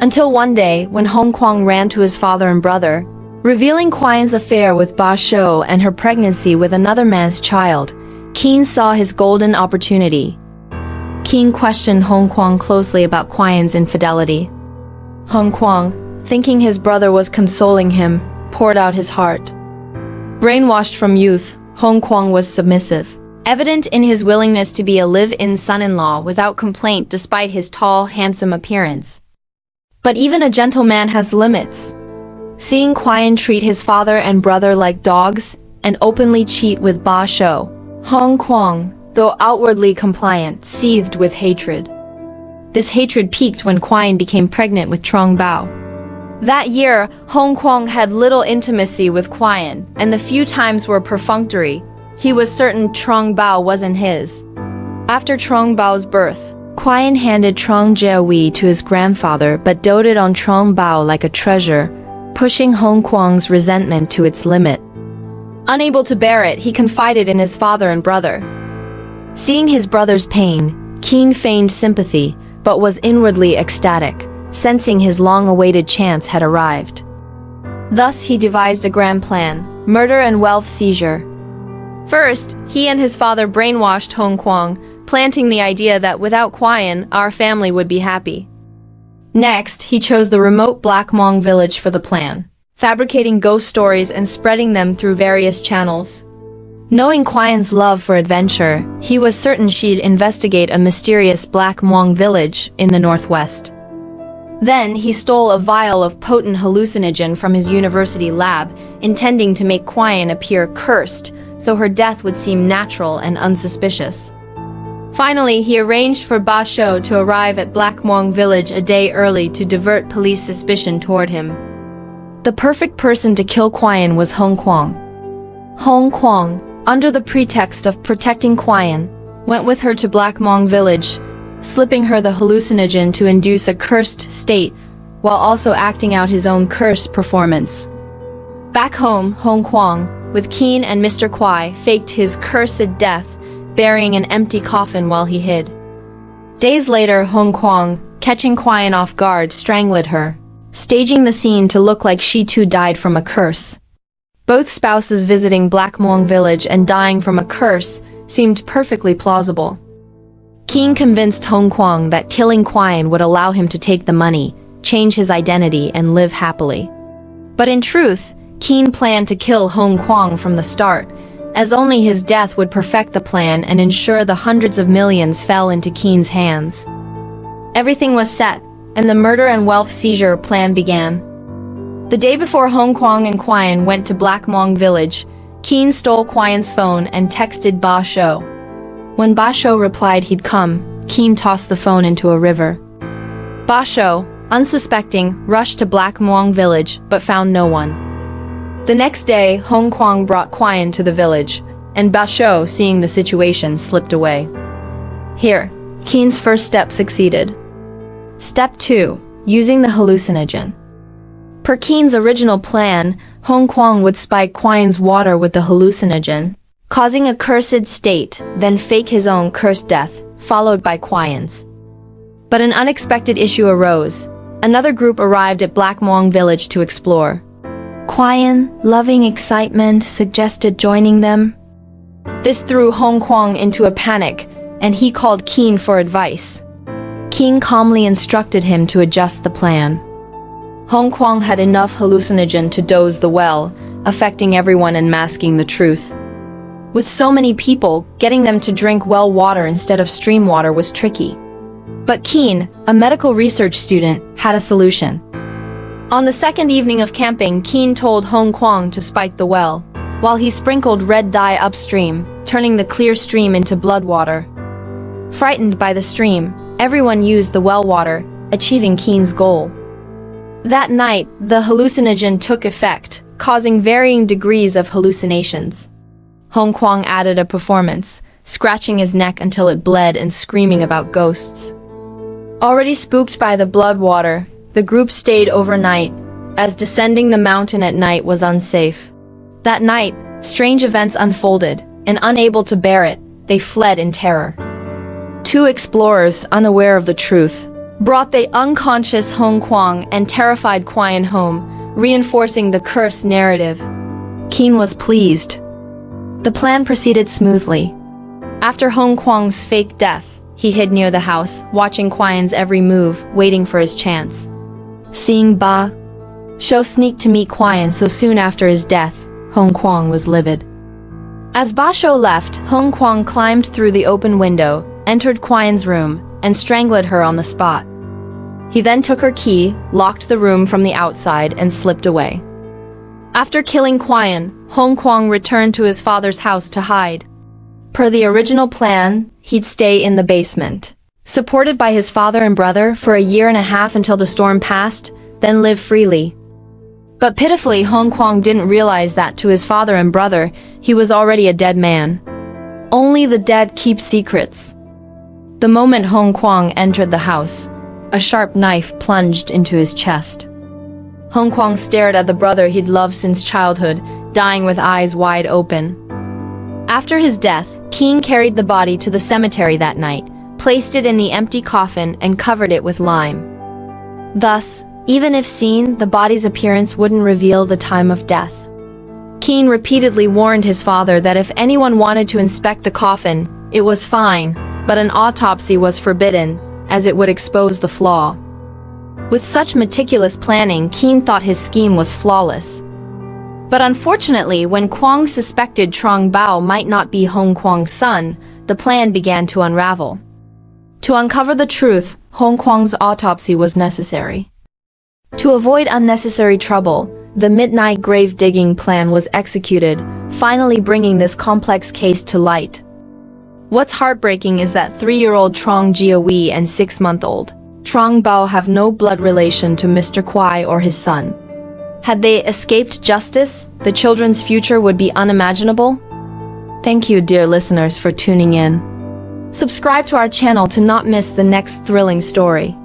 Speaker 1: Until one day, when Hong Kwang ran to his father and brother, revealing Quian's affair with Ba Shou and her pregnancy with another man's child, Keen saw his golden opportunity. Keen questioned Hong Kwang closely about Quian's infidelity. Hong Kwang, thinking his brother was consoling him, poured out his heart. Brainwashed from youth, Hong Kwang was submissive, evident in his willingness to be a live-in son-in-law without complaint despite his tall, handsome appearance. But even a gentleman has limits. Seeing Quian treat his father and brother like dogs and openly cheat with Ba Shou, Hong Kwang, though outwardly compliant, seethed with hatred. This hatred peaked when Quian became pregnant with Trong Bao. That year, Hong Kwang had little intimacy with Quian, and the few times were perfunctory. He was certain Trong Bao wasn't his. After Trong Bao's birth, Quian handed Trong Jiahui to his grandfather but doted on Trong Bao like a treasure, pushing Hong Kwang's resentment to its limit. Unable to bear it, he confided in his father and brother. Seeing his brother's pain, Keen feigned sympathy, but was inwardly ecstatic, sensing his long-awaited chance had arrived. Thus he devised a grand plan: murder and wealth seizure. First, he and his father brainwashed Hong Kwang, planting the idea that without Quian, our family would be happy. Next, he chose the remote Black Mong village for the plan, fabricating ghost stories and spreading them through various channels. Knowing Quian's love for adventure, he was certain she'd investigate a mysterious Black Mong village in the northwest. Then he stole a vial of potent hallucinogen from his university lab, intending to make Quian appear cursed, so her death would seem natural and unsuspicious. Finally, he arranged for Ba Shou to arrive at Black Mong village a day early to divert police suspicion toward him. The perfect person to kill Quian was Hong Kwang. Hong Kwang, under the pretext of protecting Quian, went with her to Black Mong village, slipping her the hallucinogen to induce a cursed state, while also acting out his own cursed performance. Back home, Hong Kwang, with Keen and Mr. Kwai, faked his cursed death, burying an empty coffin while he hid. Days later, Hong Kwang, catching Quian off guard, strangled her, staging the scene to look like she too died from a curse. Both spouses visiting Black Mong village and dying from a curse seemed perfectly plausible. Keen convinced Hong Kwang that killing Quian would allow him to take the money, change his identity, and live happily. But in truth, Keen planned to kill Hong Kwang from the start, as only his death would perfect the plan and ensure the hundreds of millions fell into Keen's hands. Everything was set, and the murder and wealth seizure plan began. The day before Hong Kwang and Quian went to Black Mong village, Keen stole Quien's phone and texted Ba Shou. When Ba Shou replied he'd come, Keen tossed the phone into a river. Ba Shou, unsuspecting, rushed to Black Muang village but found no one. The next day, Hong Kwang brought Quien to the village, and Ba Shou, seeing the situation, slipped away. Here, Keen's first step succeeded. Step 2. Using the hallucinogen. Per Keen's original plan, Hong Kwang would spike Quien's water with the hallucinogen, causing a cursed state, then fake his own cursed death, followed by Quien's. But an unexpected issue arose. Another group arrived at Black Muang village to explore. Quien, loving excitement, suggested joining them. This threw Hong Kwang into a panic, and he called Keen for advice. Keen calmly instructed him to adjust the plan. Hong Kwang had enough hallucinogen to dose the well, affecting everyone and masking the truth. With so many people, getting them to drink well water instead of stream water was tricky. But Keen, a medical research student, had a solution. On the second evening of camping, Keen told Hong Kwang to spike the well, while he sprinkled red dye upstream, turning the clear stream into blood water. Frightened by the stream, everyone used the well water, achieving Keen's goal. That night, the hallucinogen took effect, causing varying degrees of hallucinations. Hong Kwang added a performance, scratching his neck until it bled and screaming about ghosts. Already spooked by the blood water, the group stayed overnight, as descending the mountain at night was unsafe. That night, strange events unfolded, and unable to bear it, they fled in terror. Two explorers, unaware of the truth, brought the unconscious Hong Kwang and terrified Quien home, reinforcing the curse narrative. Keen was pleased. The plan proceeded smoothly. After Hong Kwang's fake death, he hid near the house, watching Quien's every move, waiting for his chance. Seeing Ba Shou sneak to meet Quien so soon after his death, Hong Kwang was livid. As Ba Shou left, Hong Kwang climbed through the open window, entered Quien's room, and strangled her on the spot. He then took her key, locked the room from the outside, and slipped away. After killing Quien, Hong Kwang returned to his father's house to hide. Per the original plan, he'd stay in the basement, supported by his father and brother for a year and a half until the storm passed, then live freely. But pitifully, Hong Kwang didn't realize that to his father and brother, he was already a dead man. Only the dead keep secrets. The moment Hong Kwang entered the house, a sharp knife plunged into his chest. Hong Kwang stared at the brother he'd loved since childhood, dying with eyes wide open. After his death, Keen carried the body to the cemetery that night, placed it in the empty coffin, and covered it with lime. Thus, even if seen, the body's appearance wouldn't reveal the time of death. Keen repeatedly warned his father that if anyone wanted to inspect the coffin, it was fine, but an autopsy was forbidden, as it would expose the flaw. With such meticulous planning, Keen thought his scheme was flawless. But unfortunately, when Kwang suspected Trong Bao might not be Hong Kwang's son, the plan began to unravel. To uncover the truth, Hong Kwang's autopsy was necessary. To avoid unnecessary trouble, the midnight grave digging plan was executed, finally bringing this complex case to light. What's heartbreaking is that 3-year-old Trong Jiahui and 6-month-old Trong Bao have no blood relation to Mr. Kwai or his son. Had they escaped justice, the children's future would be unimaginable. Thank you, dear listeners, for tuning in. Subscribe to our channel to not miss the next thrilling story.